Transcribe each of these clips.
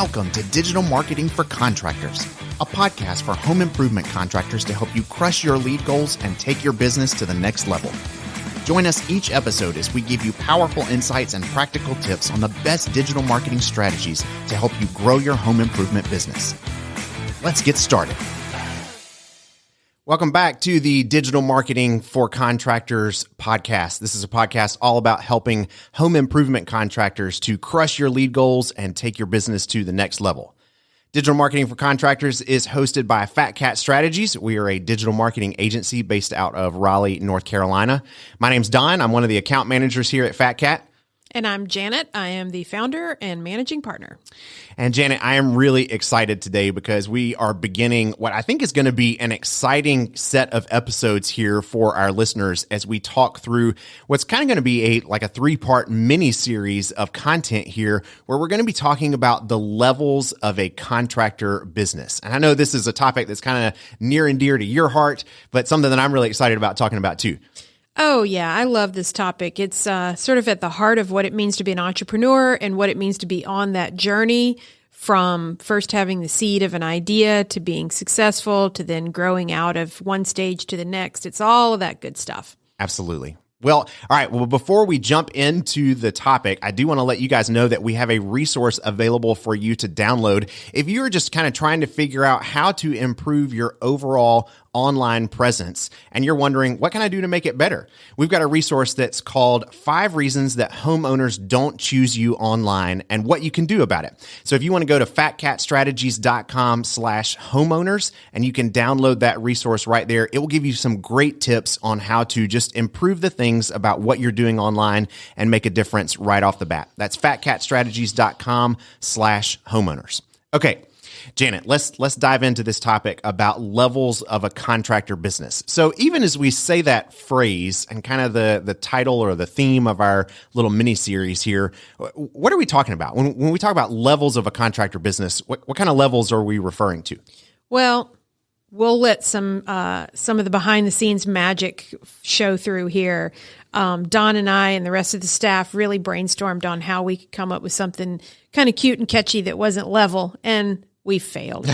Welcome to Digital Marketing for Contractors, a podcast for home improvement contractors to help you crush your lead goals and take your business to the next level. Join us each episode as we give you powerful insights and practical tips on the best digital marketing strategies to help you grow your home improvement business. Let's get started. Welcome back to the Digital Marketing for Contractors podcast. This is a podcast all about helping home improvement contractors to crush your lead goals and take your business to the next level. Digital Marketing for Contractors is hosted by Fat Cat Strategies. We are a digital marketing agency based out of Raleigh, North Carolina. My name's Don. I'm one of the account managers here at Fat Cat. And I'm Janet. I am the founder and managing partner. And Janet, I am really excited today because we are beginning what I think is going to be an exciting set of episodes here for our listeners as we talk through what's kind of going to be a 3-part mini series of content here where we're going to be talking about the levels of a contractor business. And I know this is a topic that's kind of near and dear to your heart, but something that I'm really excited about talking about too. Oh, yeah. I love this topic. It's sort of at the heart of what it means to be an entrepreneur and what it means to be on that journey from first having the seed of an idea to being successful to then growing out of one stage to the next. It's all of that good stuff. Absolutely. Well, all right. Well, before we jump into the topic, I do want to let you guys know that we have a resource available for you to download if you're just kind of trying to figure out how to improve your overall online presence and you're wondering, what can I do to make it better? We've got a resource that's called 5 Reasons That Homeowners Don't Choose You Online and What You Can Do About It. So if you want to go to fatcatstrategies.com/homeowners and you can download that resource right there, it will give you some great tips on how to just improve the things about what you're doing online and make a difference right off the bat. That's fatcatstrategies.com/homeowners. Okay. Janet, let's dive into this topic about levels of a contractor business. So even as we say that phrase and kind of the title or the theme of our little mini series here, what are we talking about? When we talk about levels of a contractor business, what kind of levels are we referring to? Well, we'll let some of the behind the scenes magic show through here. Don and I and the rest of the staff really brainstormed on how we could come up with something kind of cute and catchy that wasn't level, and we failed.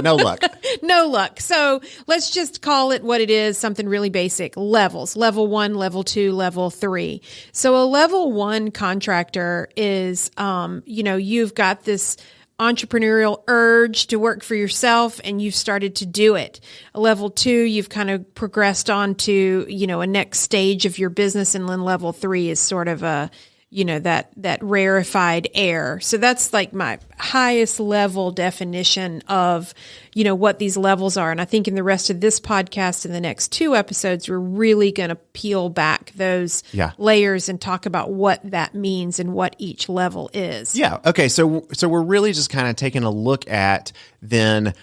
No luck. No luck. So let's just call it what it is, something really basic. Levels. Level 1, level 2, level 3. So a level 1 contractor is, you've got this entrepreneurial urge to work for yourself and you've started to do it. A level 2, you've kind of progressed on to, a next stage of your business. And then level 3 is sort of that rarefied air. So that's like my highest level definition of, what these levels are. And I think in the rest of this podcast, in the next 2 episodes, we're really going to peel back those layers and talk about what that means and what each level is. Yeah. Okay. So we're really just kind of taking a look at then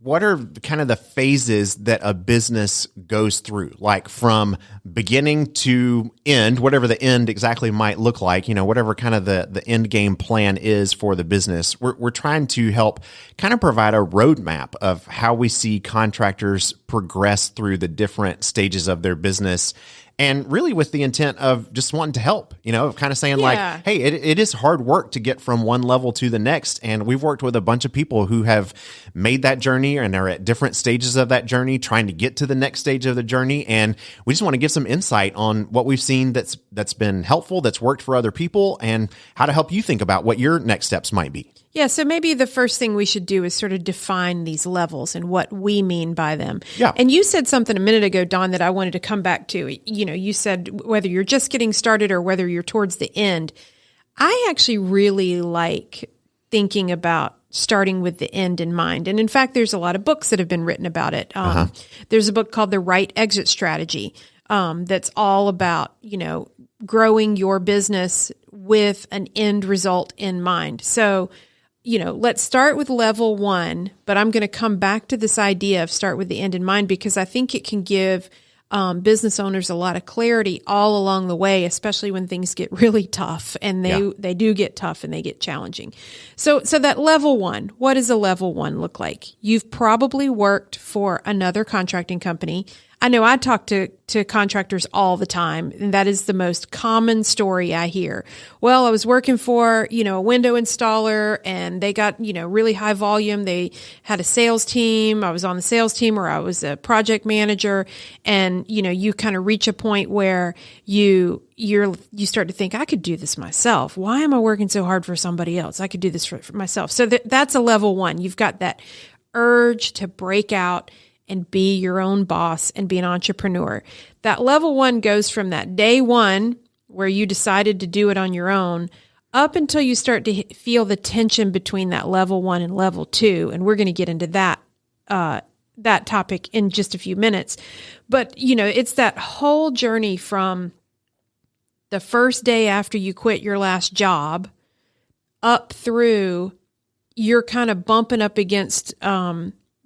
what are kind of the phases that a business goes through, like from beginning to end, whatever the end exactly might look like, whatever kind of the end game plan is for the business. We're trying to help kind of provide a roadmap of how we see contractors progress through the different stages of their business. And really with the intent of just wanting to help, kind of saying hey, it is hard work to get from one level to the next. And we've worked with a bunch of people who have made that journey and are at different stages of that journey, trying to get to the next stage of the journey. And we just want to give some insight on what we've seen that's been helpful, that's worked for other people, and how to help you think about what your next steps might be. Yeah, so maybe the first thing we should do is sort of define these levels and what we mean by them. Yeah. And you said something a minute ago, Don, that I wanted to come back to. You said whether you're just getting started or whether you're towards the end. I actually really like thinking about starting with the end in mind. And in fact, there's a lot of books that have been written about it. There's a book called The Right Exit Strategy that's all about, growing your business with an end result in mind. So, let's start with level 1, but I'm going to come back to this idea of start with the end in mind because I think it can give business owners a lot of clarity all along the way, especially when things get really tough, and they do get tough and they get challenging. So that level 1, what does a level 1 look like? You've probably worked for another contracting company. I know I talk to contractors all the time, and that is the most common story I hear. Well, I was working for, a window installer, and they got, really high volume. They had a sales team. I was on the sales team, or I was a project manager. And, you kind of reach a point where you start to think, I could do this myself. Why am I working so hard for somebody else? I could do this for myself. So that's a level one. You've got that urge to break out and be your own boss and be an entrepreneur. That level one goes from that day one where you decided to do it on your own up until you start to feel the tension between that level one and level two. And we're going to get into that topic in just a few minutes. But, it's that whole journey from the first day after you quit your last job up through you're kind of bumping up against,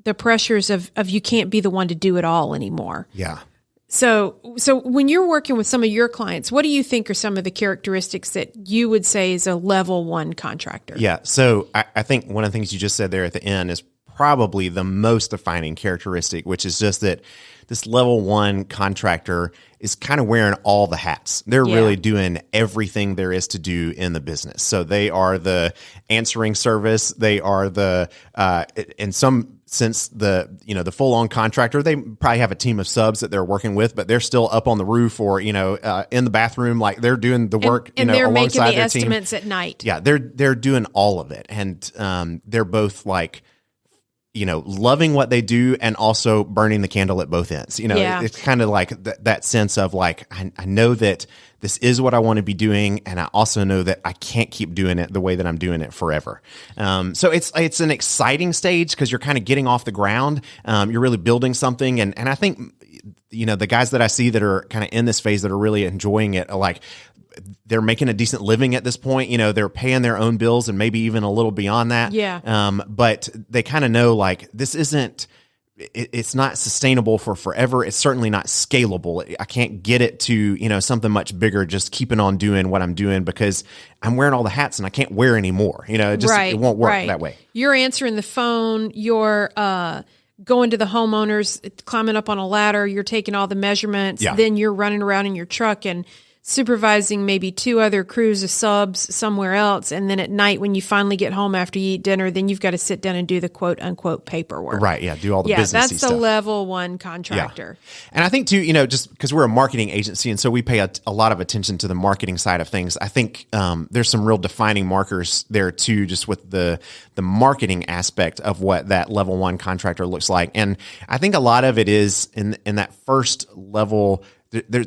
the pressures of you can't be the one to do it all anymore. Yeah. So when you're working with some of your clients, what do you think are some of the characteristics that you would say is a level one contractor? Yeah. So I think one of the things you just said there at the end is probably the most defining characteristic, which is just that this level one contractor is kind of wearing all the hats. They're really doing everything there is to do in the business. So they are the answering service. They are the, in some sense, the full on contractor. They probably have a team of subs that they're working with, but they're still up on the roof or, in the bathroom, like they're doing the work, and they're alongside making the their estimates team. at night. Yeah. They're doing all of it. And, they're both like, loving what they do and also burning the candle at both ends. It's kind of like that sense of like, I know that this is what I want to be doing. And I also know that I can't keep doing it the way that I'm doing it forever. So it's an exciting stage because you're kind of getting off the ground. You're really building something. And I think, the guys that I see that are kind of in this phase that are really enjoying it are like, they're making a decent living at this point. They're paying their own bills and maybe even a little beyond that. Yeah. But they kind of know like this isn't, it's not sustainable for forever. It's certainly not scalable. I can't get it to, something much bigger, just keeping on doing what I'm doing because I'm wearing all the hats and I can't wear any more. It won't work that way. You're answering the phone. You're, going to the homeowners, climbing up on a ladder. You're taking all the measurements. Yeah. Then you're running around in your truck and supervising maybe 2 other crews of subs somewhere else. And then at night, when you finally get home after you eat dinner, then you've got to sit down and do the quote unquote paperwork. Right. Yeah. Do all the businessy stuff. That's the level one contractor. Yeah. And I think too, just because we're a marketing agency and so we pay a lot of attention to the marketing side of things. I think there's some real defining markers there too, just with the marketing aspect of what that level one contractor looks like. And I think a lot of it is in that first level.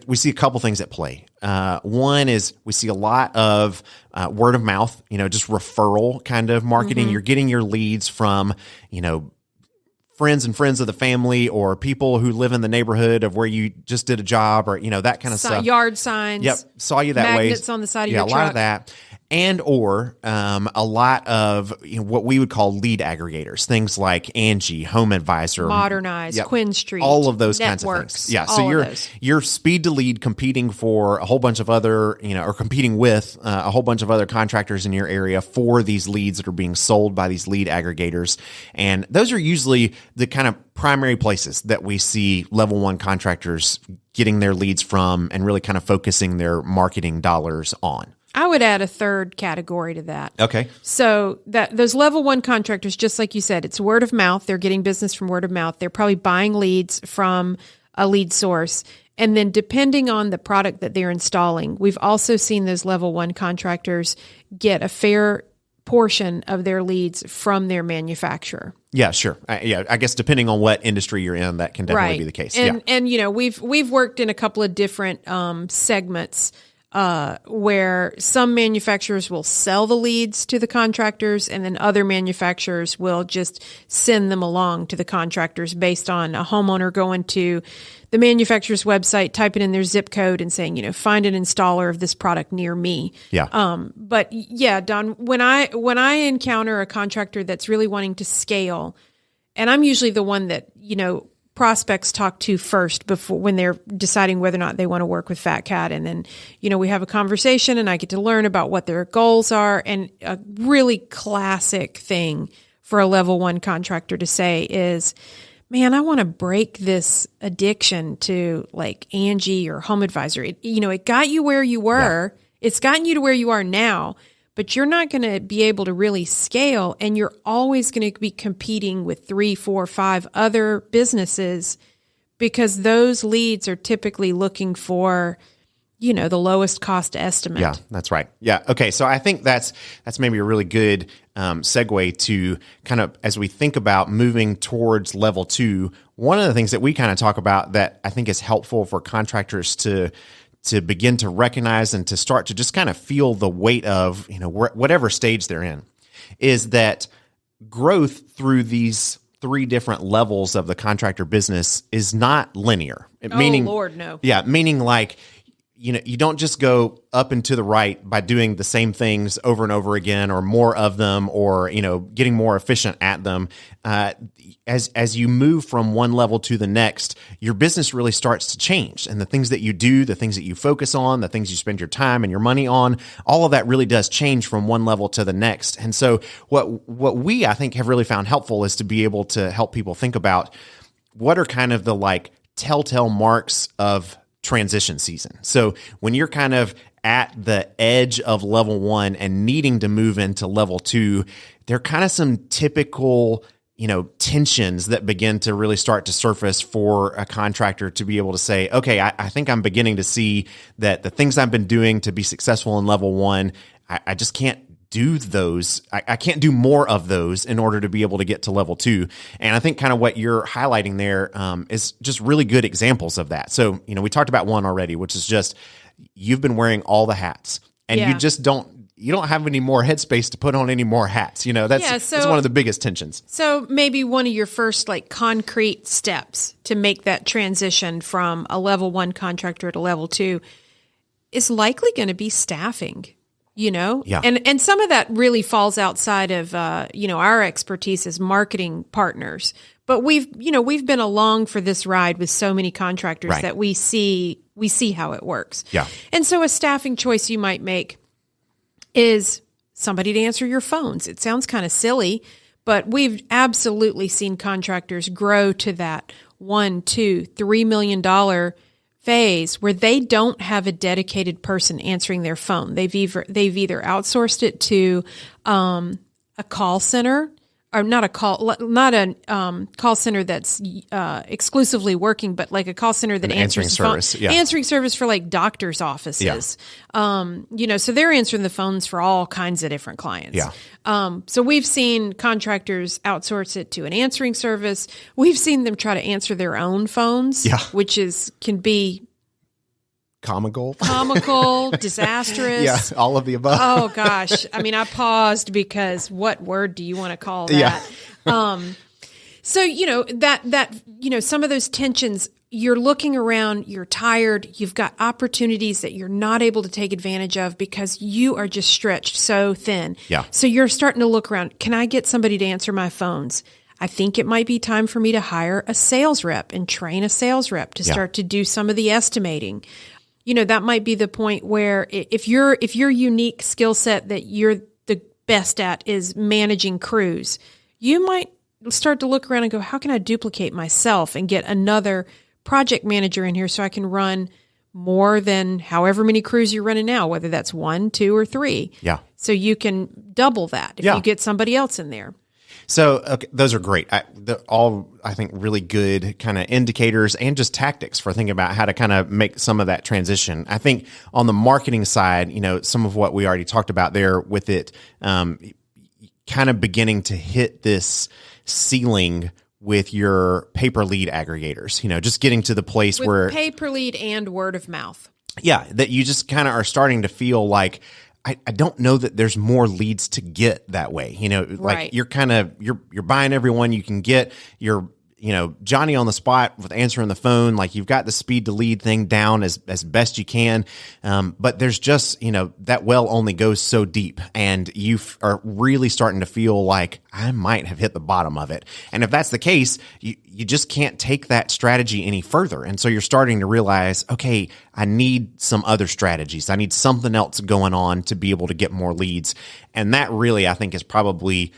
We see a couple things at play. One is we see a lot of word of mouth, just referral kind of marketing. Mm-hmm. You're getting your leads from, friends and friends of the family or people who live in the neighborhood of where you just did a job or, that kind of stuff. Yard signs. Yep. Saw you that way. Magnets on the side of your truck. Yeah, a lot of that. And or a lot of what we would call lead aggregators, things like Angie, Home Advisor, Modernize, Quinn Street, all of those networks, kinds of things. Yeah, so you're speed to lead competing for a whole bunch of other, or competing with a whole bunch of other contractors in your area for these leads that are being sold by these lead aggregators, and those are usually the kind of primary places that we see level one contractors getting their leads from and really kind of focusing their marketing dollars on. I would add a third category to that. Okay. So those level one contractors, just like you said, it's word of mouth. They're getting business from word of mouth. They're probably buying leads from a lead source. And then depending on the product that they're installing, we've also seen those level one contractors get a fair portion of their leads from their manufacturer. Yeah, sure. I guess depending on what industry you're in, that can definitely be the case. And we've worked in a couple of different segments where some manufacturers will sell the leads to the contractors and then other manufacturers will just send them along to the contractors based on a homeowner going to the manufacturer's website, typing in their zip code and saying, find an installer of this product near me. Yeah. But yeah, Don, when I encounter a contractor that's really wanting to scale, and I'm usually the one that, prospects talk to first before when they're deciding whether or not they want to work with Fat Cat. And then, we have a conversation and I get to learn about what their goals are. And a really classic thing for a level one contractor to say is, man, I want to break this addiction to like Angie or Home Advisor. It got you where you were. Yeah. It's gotten you to where you are now, but you're not going to be able to really scale, and you're always going to be competing with 3, 4, 5 other businesses because those leads are typically looking for, the lowest cost estimate. Yeah, that's right. Yeah. Okay. So I think that's maybe a really good segue to kind of, as we think about moving towards level 2, one of the things that we kind of talk about that I think is helpful for contractors to begin to recognize and to start to just kind of feel the weight of, whatever stage they're in, is that growth through these 3 different levels of the contractor business is not linear. Meaning, Lord, no. Yeah. Meaning like, you don't just go up and to the right by doing the same things over and over again, or more of them, or, getting more efficient at them. As you move from one level to the next, your business really starts to change. And the things that you do, the things that you focus on, the things you spend your time and your money on, all of that really does change from one level to the next. And so what we, I think, have really found helpful is to be able to help people think about what are kind of the like telltale marks of transition season. So when you're kind of at the edge of level 1 and needing to move into level 2, there are kind of some typical, tensions that begin to really start to surface for a contractor to be able to say, okay, I think I'm beginning to see that the things I've been doing to be successful in level 1, I just can't do those. I can't do more of those in order to be able to get to level 2. And I think kind of what you're highlighting there is just really good examples of that. So, we talked about one already, which is just you've been wearing all the hats and you just don't have any more headspace to put on any more hats. That's one of the biggest tensions. So maybe one of your first like concrete steps to make that transition from a level 1 contractor to level 2 is likely going to be staffing. Yeah. And some of that really falls outside of, our expertise as marketing partners. But we've been along for this ride with so many contractors right. that we see how it works. Yeah. And so a staffing choice you might make is somebody to answer your phones. It sounds kind of silly, but we've absolutely seen contractors grow to that $1, $2, $3 million phase where they don't have a dedicated person answering their phone. They've either outsourced it to a call center, or not a call center that's exclusively working, but like a call center that answers the phone, answering service for like doctors' offices. Yeah. So they're answering the phones for all kinds of different clients. Yeah. So we've seen contractors outsource it to an answering service. We've seen them try to answer their own phones, which can be comical, disastrous. Yeah, all of the above. Oh gosh. I mean, I paused because what word do you want to call that? Yeah. So, some of those tensions, you're looking around, you're tired, you've got opportunities that you're not able to take advantage of because you are just stretched so thin. Yeah. So you're starting to look around. Can I get somebody to answer my phones? I think it might be time for me to hire a sales rep and train a sales rep to start to do some of the estimating. That might be the point where if your unique skill set that you're the best at is managing crews, you might start to look around and go, how can I duplicate myself and get another project manager in here so I can run more than however many crews you're running now, whether that's 1, 2, or 3. Yeah. So you can double that if you get somebody else in there. So those are great. All, I think, really good kind of indicators and just tactics for thinking about how to kind of make some of that transition. I think on the marketing side, some of what we already talked about there with it, kind of beginning to hit this ceiling with your pay-per lead aggregators, just getting to the place with where pay-per lead and word of mouth. Yeah. That you just kind of are starting to feel like, I don't know that there's more leads to get that way. Like you're you're buying everyone you can get. You're, Johnny on the spot with answering the phone. Like you've got the speed to lead thing down as best you can. But there's just, that well only goes so deep, and you are really starting to feel like I might have hit the bottom of it. And if that's the case, you just can't take that strategy any further. And so you're starting to realize, okay, I need some other strategies. I need something else going on to be able to get more leads. And that really, I think, is probably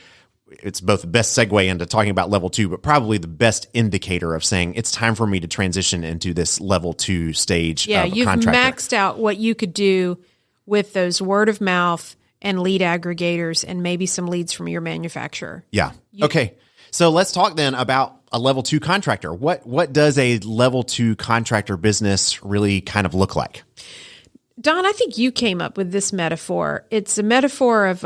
it's both the best segue into talking about level 2, but probably the best indicator of saying it's time for me to transition into this level 2 stage. Yeah, of a you've contractor. maxed out what you could do with those word of mouth and lead aggregators and maybe some leads from your manufacturer. Yeah. Okay. So let's talk then about a level 2 contractor. What does a level 2 contractor business really kind of look like? Don, I think you came up with this metaphor. It's a metaphor of,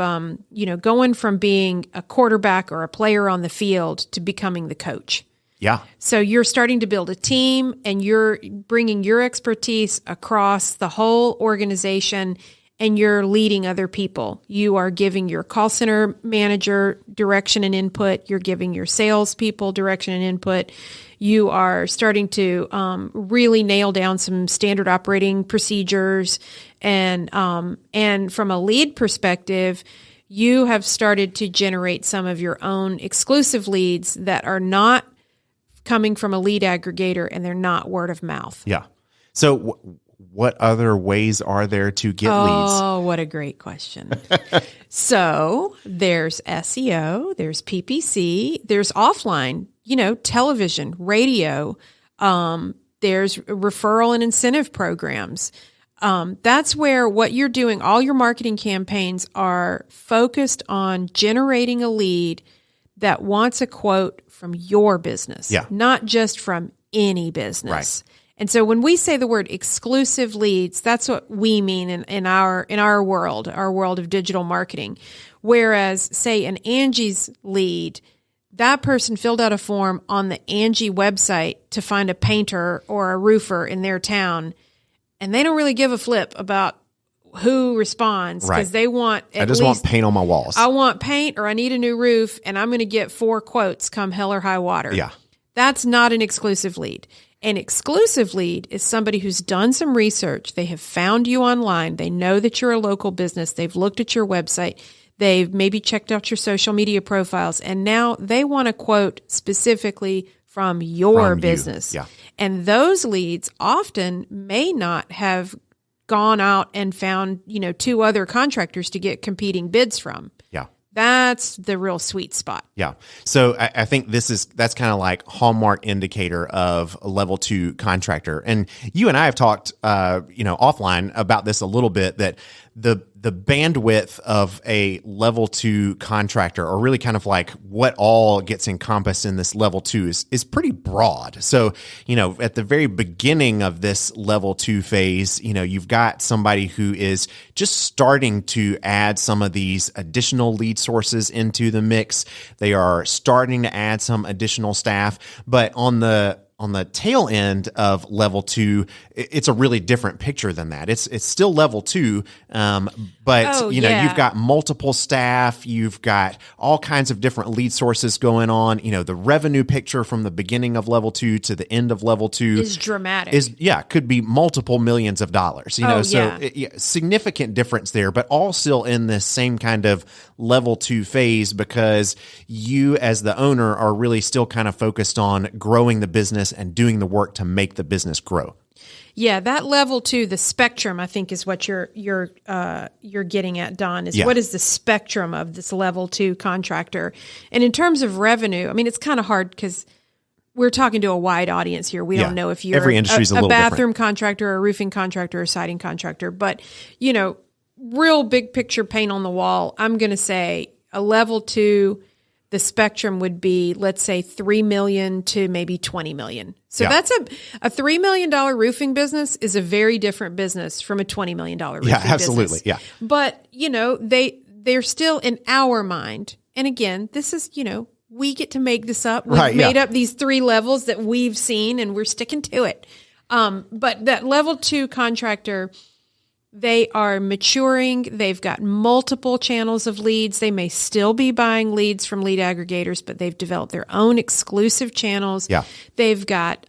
going from being a quarterback or a player on the field to becoming the coach. Yeah. So you're starting to build a team and you're bringing your expertise across the whole organization and you're leading other people. You are giving your call center manager direction and input. You're giving your salespeople direction and input. You are starting to really nail down some standard operating procedures. And from a lead perspective, you have started to generate some of your own exclusive leads that are not coming from a lead aggregator and they're not word of mouth. Yeah. So what other ways are there to get leads? Oh, what a great question. So there's SEO, there's PPC, there's offline, television, radio. There's referral and incentive programs. That's where what you're doing, all your marketing campaigns are focused on generating a lead that wants a quote from your business, not just from any business. Right. And so when we say the word exclusive leads, that's what we mean in our world of digital marketing. Whereas, say, an Angie's lead, that person filled out a form on the Angie website to find a painter or a roofer in their town, and they don't really give a flip about who responds because they want I just want paint on my walls. I want paint or I need a new roof, and I'm going to get 4 quotes come hell or high water. Yeah. That's not an exclusive lead. An exclusive lead is somebody who's done some research. They have found you online. They know that you're a local business. They've looked at your website. They've maybe checked out your social media profiles, and now they want a quote specifically from your business. Yeah. And those leads often may not have gone out and found, 2 other contractors to get competing bids from. Yeah. That's the real sweet spot. Yeah. So I think that's kind of like hallmark indicator of a level 2 contractor. And you and I have talked, offline about this a little bit, that the bandwidth of a level 2 contractor, or really kind of like what all gets encompassed in this level 2 is pretty broad. So, at the very beginning of this level 2 phase, you've got somebody who is just starting to add some of these additional lead sources into the mix. They are starting to add some additional staff, but on the tail end of level 2, it's a really different picture than that. It's still level 2, but you've got multiple staff, you've got all kinds of different lead sources going on. The revenue picture from the beginning of level 2 to the end of level 2 is dramatic. Could be multiple millions of dollars. Significant difference there, but all still in this same kind of level 2 phase, because you as the owner are really still kind of focused on growing the business and doing the work to make the business grow. Yeah, that level 2, the spectrum, I think, is what you're getting at, Don. What is the spectrum of this level 2 contractor? And in terms of revenue, I mean, it's kind of hard because we're talking to a wide audience here. We don't know if you're every industry's a bathroom different. Contractor, or a roofing contractor, or siding contractor, but real big picture paint on the wall. I'm going to say a level 2. The spectrum would be, let's say, $3 million to maybe $20 million. So that's a $3 million roofing business is a very different business from a $20 million roofing business. Yeah, absolutely. Yeah. But, they're still in our mind. And again, this is, we get to make this up. We've made up these 3 levels that we've seen, and we're sticking to it. But that level 2 contractor, they are maturing. They've got multiple channels of leads. They may still be buying leads from lead aggregators, but they've developed their own exclusive channels. Yeah. They've got,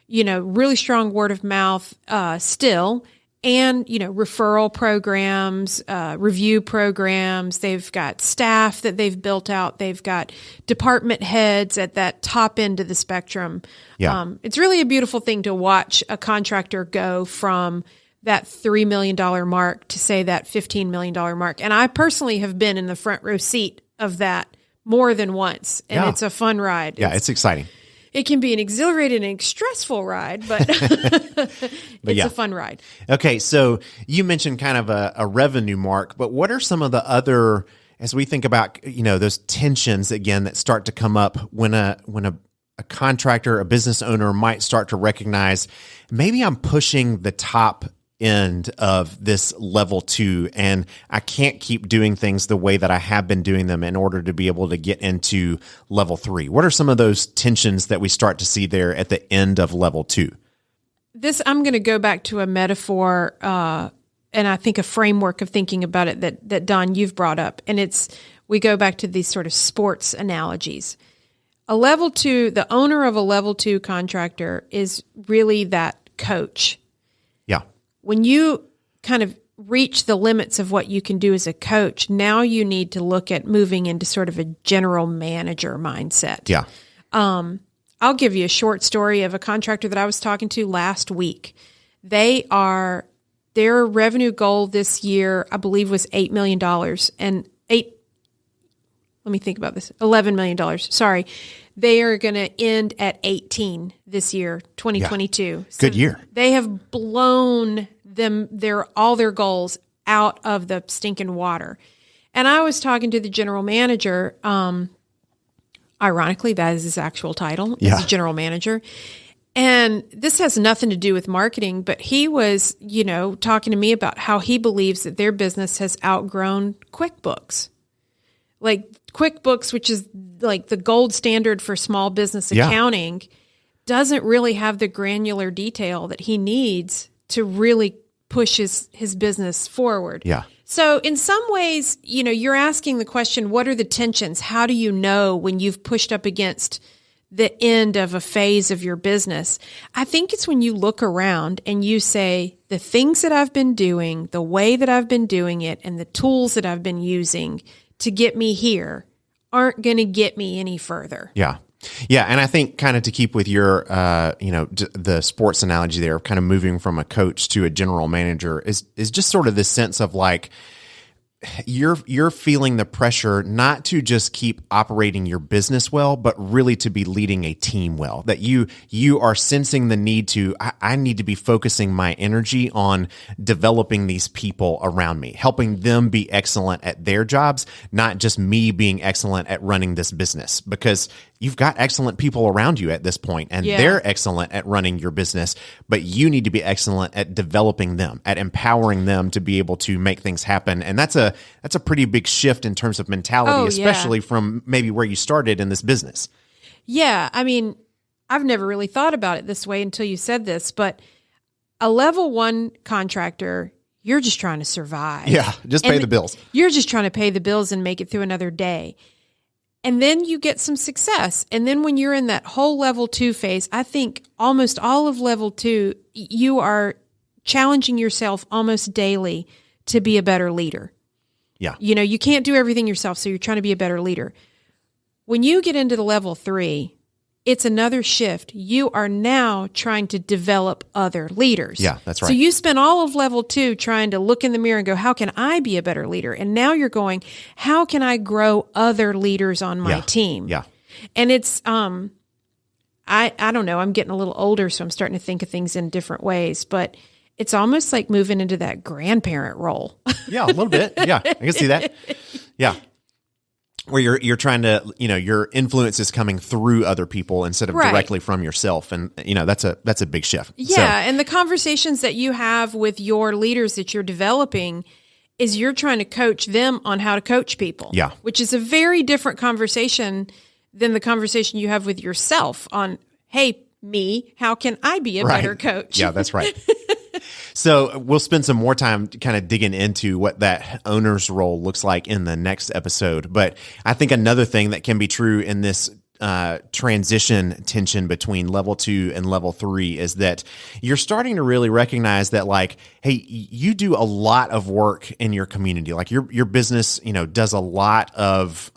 really strong word of mouth still, and, referral programs, review programs. They've got staff that they've built out. They've got department heads at that top end of the spectrum. Yeah. It's really a beautiful thing to watch a contractor go from that $3 million mark to, say, that $15 million mark. And I personally have been in the front row seat of that more than once, and it's a fun ride. Yeah, it's exciting. It can be an exhilarating and stressful ride, but it's a fun ride. Okay, so you mentioned kind of a revenue mark, but what are some of the other, as we think about, those tensions again that start to come up when a contractor, a business owner might start to recognize maybe I'm pushing the top end of this level 2 and I can't keep doing things the way that I have been doing them in order to be able to get into level 3. What are some of those tensions that we start to see there at the end of level 2? I'm going to go back to a metaphor, and I think a framework of thinking about it that Don, you've brought up. And we go back to these sort of sports analogies. A level 2, the owner of a level 2 contractor is really that coach. Yeah. When you kind of reach the limits of what you can do as a coach, now you need to look at moving into sort of a general manager mindset. Yeah. I'll give you a short story of a contractor that I was talking to last week. Their revenue goal this year, I believe, was $8 million and let me think about this, $11 million. Sorry. They are going to end at 18 this year, 2022. Yeah. So good year. They have blown all their goals out of the stinking water. And I was talking to the general manager. Ironically, that is his actual title. He's a general manager. And this has nothing to do with marketing, but he was, talking to me about how he believes that their business has outgrown QuickBooks. Like QuickBooks, which is like the gold standard for small business accounting, doesn't really have the granular detail that he needs to really push his business forward. Yeah. So in some ways, you're asking the question, what are the tensions? How do you know when you've pushed up against the end of a phase of your business? I think it's when you look around and you say, the things that I've been doing, the way that I've been doing it, and the tools that I've been using to get me here aren't going to get me any further. Yeah. Yeah. And I think kind of to keep with your, the sports analogy there, kind of moving from a coach to a general manager is just sort of this sense of like, you're feeling the pressure not to just keep operating your business well, but really to be leading a team well. That you are sensing the need to, I need to be focusing my energy on developing these people around me, helping them be excellent at their jobs, not just me being excellent at running this business, because you've got excellent people around you at this point, and they're excellent at running your business, but you need to be excellent at developing them, at empowering them to be able to make things happen. And that's a pretty big shift in terms of mentality, especially from maybe where you started in this business. Yeah. I mean, I've never really thought about it this way until you said this, but a level 1 contractor, you're just trying to survive. Yeah. Just pay the bills. You're just trying to pay the bills and make it through another day. And then you get some success. And then when you're in that whole level 2 phase, I think almost all of level 2, you are challenging yourself almost daily to be a better leader. Yeah. You can't do everything yourself, so you're trying to be a better leader. When you get into the level 3, it's another shift. You are now trying to develop other leaders. Yeah, that's right. So you spent all of level 2 trying to look in the mirror and go, how can I be a better leader? And now you're going, how can I grow other leaders on my team? Yeah. And it's, I don't know, I'm getting a little older, so I'm starting to think of things in different ways, but it's almost like moving into that grandparent role. Yeah, a little bit. Yeah, I can see that. Yeah. Where you're trying to, your influence is coming through other people instead of directly from yourself. And, that's a big shift. Yeah. And the conversations that you have with your leaders that you're developing is you're trying to coach them on how to coach people. Yeah. Which is a very different conversation than the conversation you have with yourself on, hey, me, how can I be a better coach? Yeah, that's right. So we'll spend some more time kind of digging into what that owner's role looks like in the next episode. But I think another thing that can be true in this transition tension between level 2 and level 3 is that you're starting to really recognize that, like, hey, you do a lot of work in your community. Like your business, does a lot of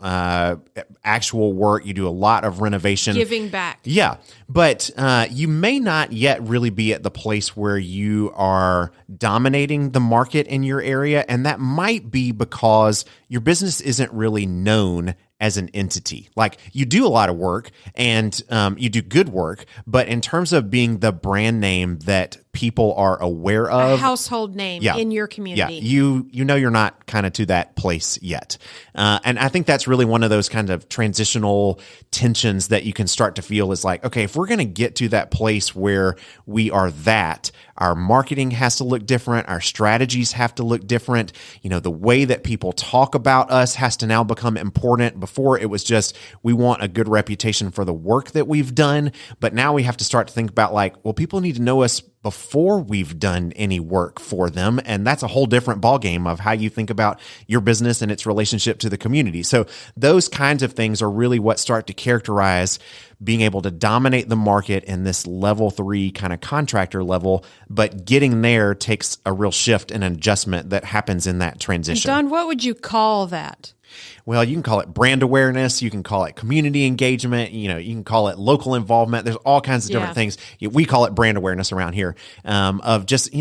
actual work. You do a lot of renovation. Giving back. Yeah. But you may not yet really be at the place where you are dominating the market in your area. And that might be because your business isn't really known as an entity. Like, you do a lot of work and you do good work, but in terms of being the brand name that people are aware of, a household name in your community. Yeah, you know you're not kind of to that place yet. And I think that's really one of those kind of transitional tensions that you can start to feel is like, okay, if we're going to get to that place where we are that, our marketing has to look different, our strategies have to look different, the way that people talk about us has to now become important. Before, it was just, we want a good reputation for the work that we've done, but now we have to start to think about like, well, people need to know us before we've done any work for them. And that's a whole different ballgame of how you think about your business and its relationship to the community. So those kinds of things are really what start to characterize being able to dominate the market in this level 3 kind of contractor level. But getting there takes a real shift and adjustment that happens in that transition. Don, what would you call that? Well, you can call it brand awareness. You can call it community engagement. You can call it local involvement. There's all kinds of different things. We call it brand awareness around here, of just,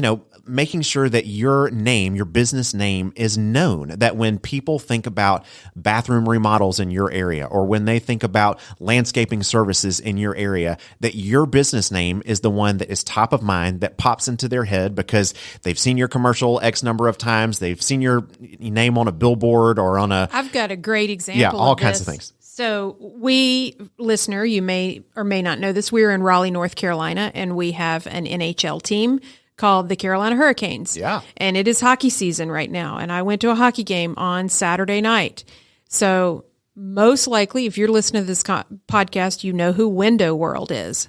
making sure that your name, your business name is known, that when people think about bathroom remodels in your area, or when they think about landscaping services in your area, that your business name is the one that is top of mind, that pops into their head because they've seen your commercial X number of times. They've seen your name on a billboard or on a... I've got a great example. Yeah, all of kinds this. of things. So listener, you may or may not know this. We're in Raleigh, North Carolina, and we have an NHL team called the Carolina Hurricanes. Yeah. And it is hockey season right now. And I went to a hockey game on Saturday night. So most likely, if you're listening to this podcast, you know who Window World is.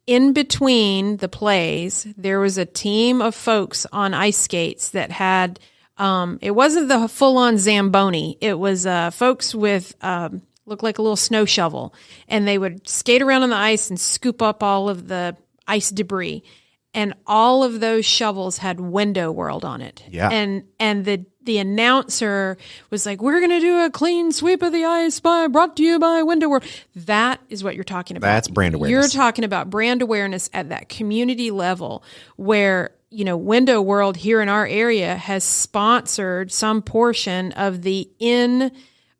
In between the plays, there was a team of folks on ice skates that had, it wasn't the full-on Zamboni. It was folks with, looked like a little snow shovel. And they would skate around on the ice and scoop up all of the ice debris. And all of those shovels had Window World on it. Yeah. And the announcer was like, we're going to do a clean sweep of the ice brought to you by Window World. That is what you're talking about. That's brand awareness. You're talking about brand awareness at that community level where, Window World here in our area has sponsored some portion of the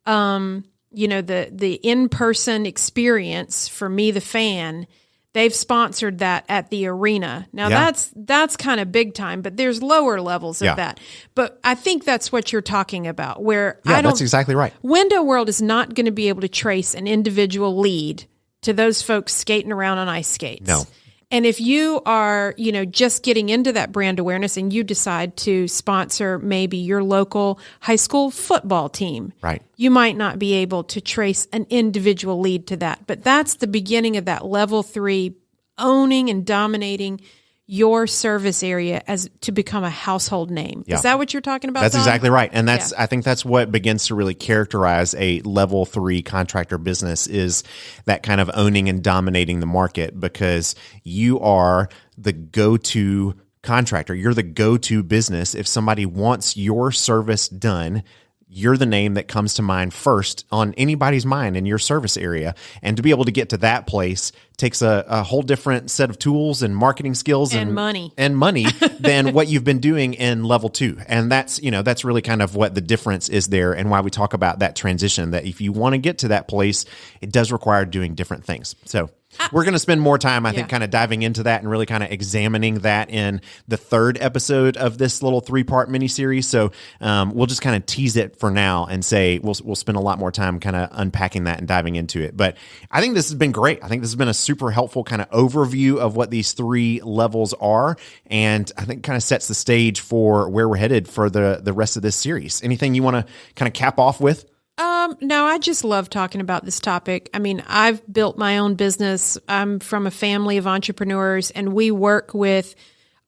the in-person experience for me, the fan. They've sponsored that at the arena. Now that's kind of big time, but there's lower levels of that. But I think that's what you're talking about, where that's exactly right. Window World is not going to be able to trace an individual lead to those folks skating around on ice skates. No. And if you are, just getting into that brand awareness and you decide to sponsor maybe your local high school football team, right, you might not be able to trace an individual lead to that. But that's the beginning of that level 3 owning and dominating your service area as to become a household name. Yeah. Is that what you're talking about, That's Don? exactly right. And I think that's what begins to really characterize a level 3 contractor business, is that kind of owning and dominating the market, because you are the go-to contractor. You're the go-to business. If somebody wants your service done, you're the name that comes to mind first on anybody's mind in your service area. And to be able to get to that place takes a whole different set of tools and marketing skills and money than what you've been doing in level 2. And that's really kind of what the difference is there, and why we talk about that transition, that if you want to get to that place, it does require doing different things. So we're going to spend more time, I think, kind of diving into that and really kind of examining that in the 3rd episode of this little 3-part mini-series. So we'll just kind of tease it for now and say we'll spend a lot more time kind of unpacking that and diving into it. But I think this has been great. I think this has been a super helpful kind of overview of what these 3 levels are, and I think kind of sets the stage for where we're headed for the rest of this series. Anything you want to kind of cap off with? No, I just love talking about this topic. I mean, I've built my own business. I'm from a family of entrepreneurs, and we work with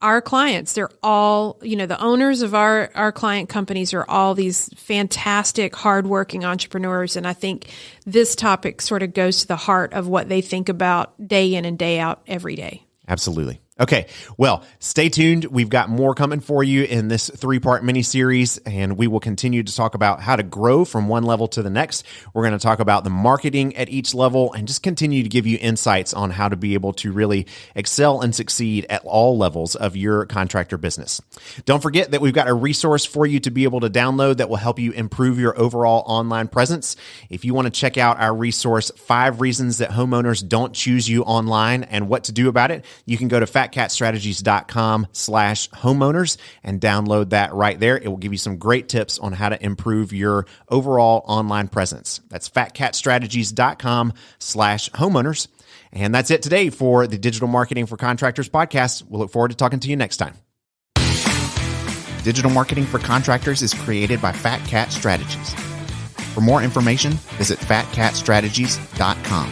our clients. They're all, the owners of our client companies are all these fantastic, hardworking entrepreneurs. And I think this topic sort of goes to the heart of what they think about day in and day out every day. Absolutely. Okay, well, stay tuned. We've got more coming for you in this 3-part mini-series, and we will continue to talk about how to grow from one level to the next. We're going to talk about the marketing at each level and just continue to give you insights on how to be able to really excel and succeed at all levels of your contractor business. Don't forget that we've got a resource for you to be able to download that will help you improve your overall online presence. If you want to check out our resource, 5 Reasons That Homeowners Don't Choose You Online and What to Do About It, you can go to fatcatstrategies.com/homeowners and download that right there. It will give you some great tips on how to improve your overall online presence. That's fatcatstrategies.com/homeowners. And that's it today for the Digital Marketing for Contractors podcast. We'll look forward to talking to you next time. Digital Marketing for Contractors is created by Fat Cat Strategies. For more information, visit fatcatstrategies.com.